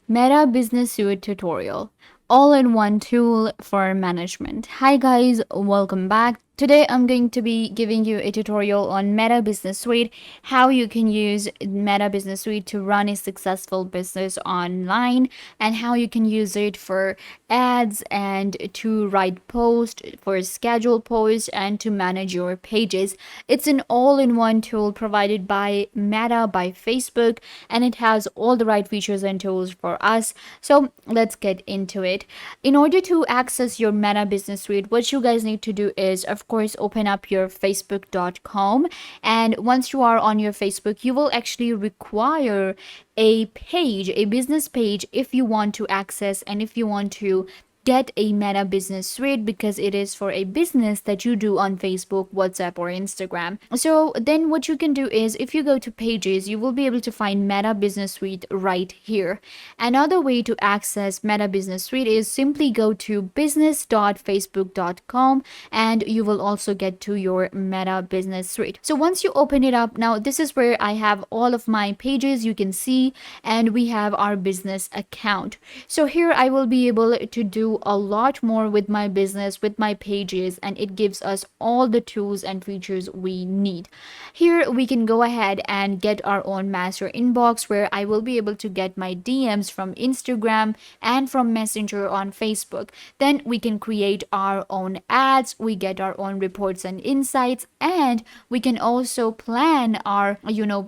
Meta Business Suite tutorial, all-in-one tool for management. Hi guys, welcome back. Today I'm going to be giving you a tutorial on Meta Business Suite, how you can use Meta Business Suite to run a successful business online, and how you can use it for ads and to write posts, for schedule posts, and to manage your pages. It's an all-in-one tool provided by Meta, by Facebook, and it has all the right features and tools for us. So let's get into it. In order to access your Meta Business Suite, what you guys need to do is, of course, open up your facebook.com, and once you are on your Facebook, you will actually require a page, a business page, if you want to access and if you want to get a Meta Business Suite, because it is for a business that you do on Facebook, WhatsApp, or Instagram. So then what you can do is, if you go to pages, you will be able to find Meta Business Suite right here. Another way to access Meta Business Suite is simply go to business.facebook.com and you will also get to your Meta Business Suite. So once you open it up, now this is where I have all of my pages, you can see, and we have our business account. So here I will be able to do a lot more with my business, with my pages, and it gives us all the tools and features we need. Here we can go ahead and get our own master inbox, where I will be able to get my DMs from Instagram and from Messenger on Facebook. Then we can create our own ads, we get our own reports and insights, and we can also plan our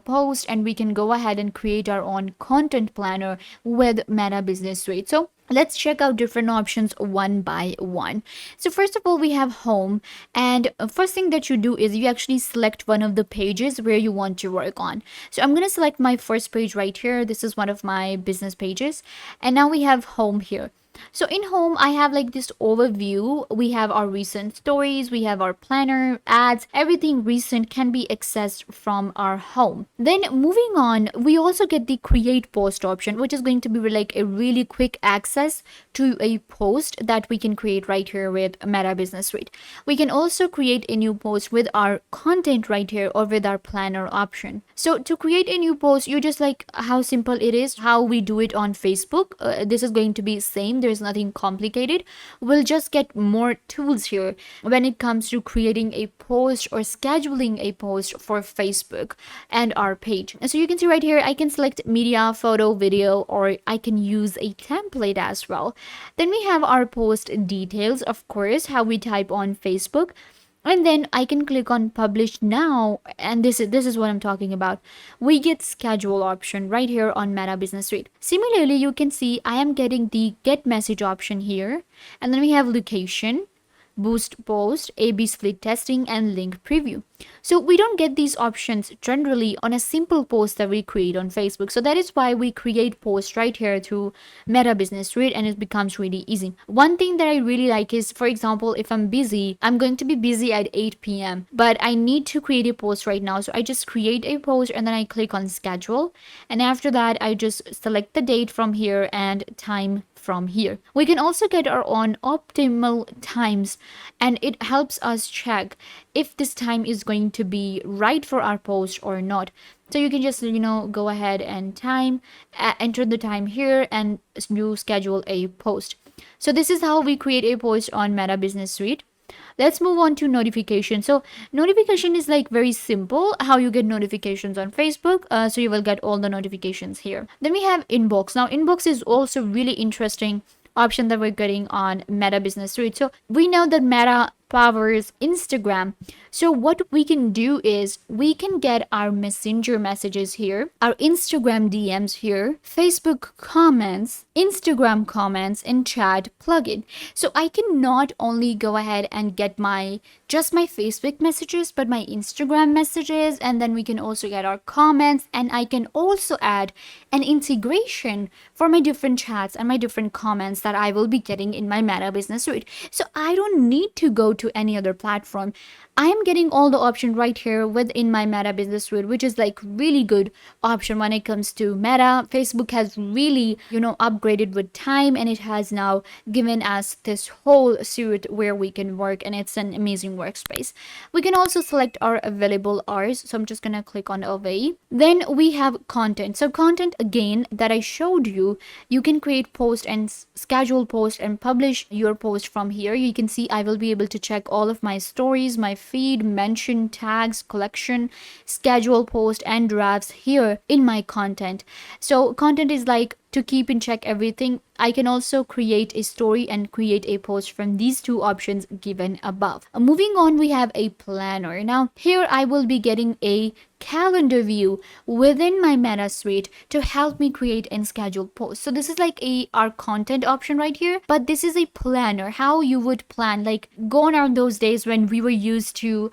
post, and we can go ahead and create our own content planner with Meta Business Suite. So let's check out different options one by one. So first of all, we have home, and first thing that you do is you actually select one of the pages where you want to work on. So I'm going to select my first page right here. This is one of my business pages, and now we have home here. So in home, I have like this overview. We have our recent stories, we have our planner, ads, everything recent can be accessed from our home. Then moving on, we also get the create post option, which is going to be like a really quick access to a post that we can create right here with Meta Business Suite. We can also create a new post with our content right here, or with our planner option. So to create a new post, you just like how simple it is, how we do it on Facebook. This is going to be same. There's nothing complicated. We'll just get more tools here when it comes to creating a post or scheduling a post for Facebook and our page. So you can see right here, I can select media, photo, video, or I can use a template as well. Then we have our post details, of course, how we type on Facebook. And then I can click on publish now, and this is what I'm talking about. We get schedule option right here on Meta Business Suite. Similarly, you can see I am getting the get message option here, and then we have location, boost post, A/B split testing, and link preview. So we don't get these options generally on a simple post that we create on Facebook. So that is why we create posts right here to Meta Business Suite, and it becomes really easy. One thing that I really like is, for example, if I'm busy, I'm going to be busy at 8 p.m., but I need to create a post right now. So I just create a post and then I click on schedule. And after that, I just select the date from here and time from here. We can also get our own optimal times, and it helps us check if this time is going to be right for our post or not. So you can just go ahead and enter the time here, and you schedule a post. So this is how we create a post on Meta Business Suite. Let's move on to notification. So notification is like very simple, how you get notifications on Facebook. So you will get all the notifications here. Then we have inbox. Now inbox is also really interesting option that we're getting on Meta Business Suite. So we know that Meta powers Instagram. So what we can do is we can get our messenger messages here, our Instagram DMs here, Facebook comments, Instagram comments, and chat plugin. So I can not only go ahead and get just my Facebook messages, but my Instagram messages, and then we can also get our comments, and I can also add an integration for my different chats and my different comments that I will be getting in my Meta Business Suite. So I don't need to go to any other platform. I am getting all the option right here within my Meta Business Suite, which is like really good option when it comes to Meta. Facebook has really, upgraded with time, and it has now given us this whole suite where we can work, and it's an amazing workspace. We can also select our available hours. So I'm just gonna click on away. Then we have content. So content, again, that I showed you, you can create post and schedule post and publish your post from here. You can see I will be able to check all of my stories, my feed, mention, tags, collection, schedule post and drafts here in my content. So content is like to keep in check everything. I can also create a story and create a post from these two options given above. Moving on, we have a planner. Now here I will be getting a calendar view within my Meta Suite to help me create and schedule posts. So this is like our content option right here, but this is a planner, how you would plan, like gone are those days when we were used to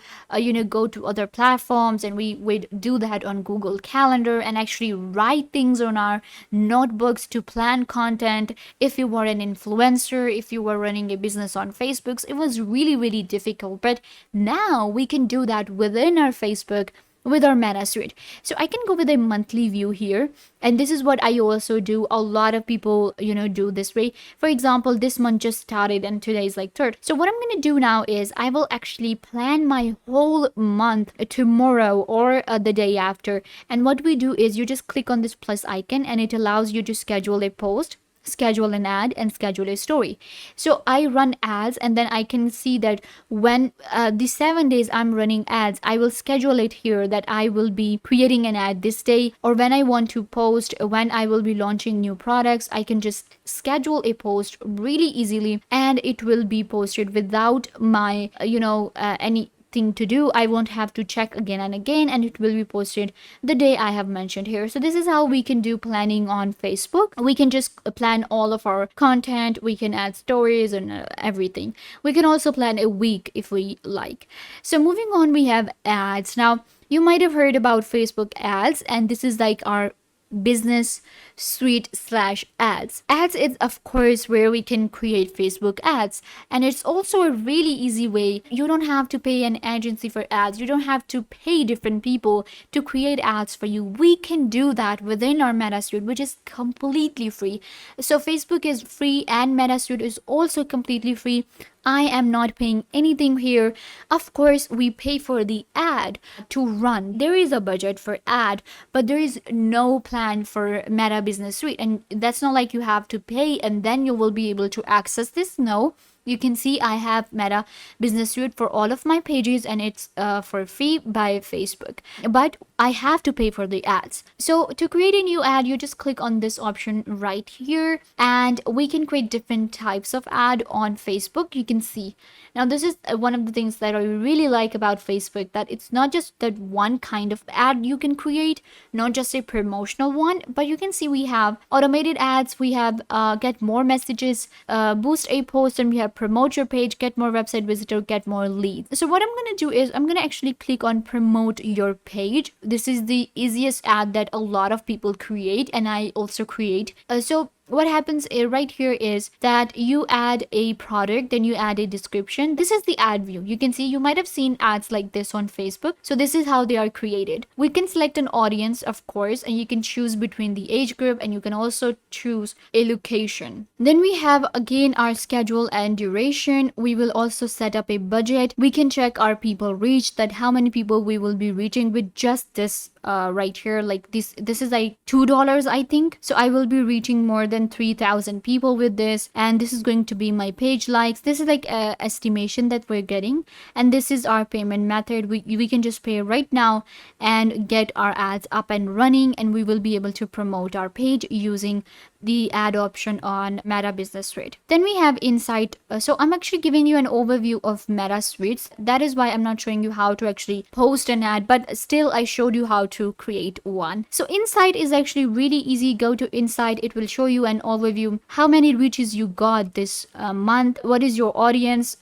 go to other platforms and we would do that on Google Calendar and actually write things on our notebooks to plan content. If you were an influencer, if you were running a business on Facebook, it was really, really difficult. But now we can do that within our Facebook with our Meta Suite. So I can go with a monthly view here, and this is what I also do. A lot of people do this way. For example, this month just started and today is like 3rd. So what I'm going to do now is I will actually plan my whole month tomorrow or the day after. And what we do is you just click on this plus icon and it allows you to schedule a post, schedule an ad, and schedule a story. So I run ads, and then I can see that when the 7 days I'm running ads, I will schedule it here that I will be creating an ad this day, or when I want to post, when I will be launching new products, I can just schedule a post really easily and it will be posted without my any thing to do. I won't have to check again and again, and it will be posted the day I have mentioned here. So this is how we can do planning on Facebook. We can just plan all of our content, we can add stories and everything. We can also plan a week if we like. So moving on, we have ads. Now you might have heard about Facebook ads, and this is like our business suite slash ads. Ads is of course where we can create Facebook ads, and it's also a really easy way. You don't have to pay an agency for ads. You don't have to pay different people to create ads for you. We can do that within our Meta Suite, which is completely free. So Facebook is free and Meta Suite is also completely free. I am not paying anything here. Of course, we pay for the ad to run. There is a budget for ad, but there is no plan for Meta Business Suite. And that's not like you have to pay and then you will be able to access this. No. You can see I have Meta Business Suite for all of my pages, and it's for free by Facebook. But I have to pay for the ads. So to create a new ad, you just click on this option right here, and we can create different types of ad on Facebook. You can see. Now this is one of the things that I really like about Facebook, that it's not just that one kind of ad you can create, not just a promotional one, but you can see we have automated ads, we have get more messages, boost a post, and we have promote your page, get more website visitor, get more leads. So what I'm going to do is I'm going to actually click on promote your page. This is the easiest ad that a lot of people create, and I also create. So what happens right here is that you add a product, then you add a description. This is the ad view. You can see you might have seen ads like this on Facebook. So this is how they are created. We can select an audience, of course, and you can choose between the age group, and you can also choose a location. Then we have again our schedule and duration. We will also set up a budget. We can check our people reach, that how many people we will be reaching with just this right here. Like this is like $2, I think. So I will be reaching more than 3,000 people with this, and this is going to be my page likes. This is like a estimation that we're getting, and this is our payment method. We can just pay right now and get our ads up and running, and we will be able to promote our page using the ad option on Meta Business Suite. Then we have Insight. So I'm actually giving you an overview of Meta Suites. That is why I'm not showing you how to actually post an ad, but still I showed you how to create one. So Insight is actually really easy. Go to Insight. It will show you an overview, how many reaches you got this month, what is your audience,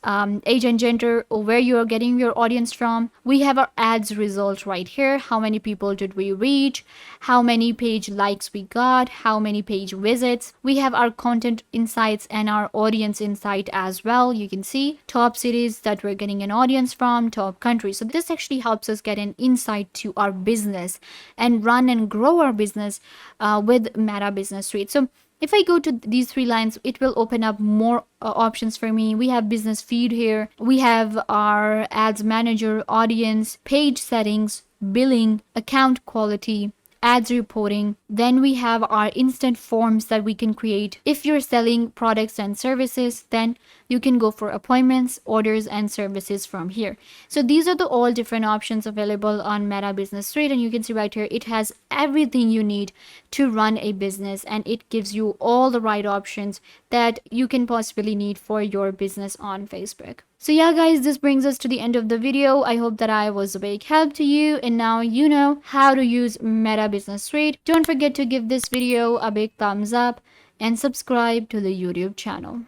age and gender, or where you are getting your audience from. We have our ads results right here. How many people did we reach? How many page likes we got? How many page visits visits. We have our content insights and our audience insight as well. You can see top cities that we're getting an audience from, top countries. So this actually helps us get an insight to our business and run and grow our business with Meta Business Suite. So if I go to these three lines, it will open up more options for me. We have business feed here. We have our ads manager, audience, page settings, billing, account quality, ads reporting. Then we have our instant forms that we can create. If you're selling products and services, then you can go for appointments, orders, and services from here. So these are the all different options available on Meta Business Suite, and you can see right here it has everything you need to run a business, and it gives you all the right options that you can possibly need for your business on Facebook. So yeah guys, this brings us to the end of the video. I hope that I was a big help to you, and now you know how to use Meta Business Suite. Don't forget to give this video a big thumbs up and subscribe to the YouTube channel.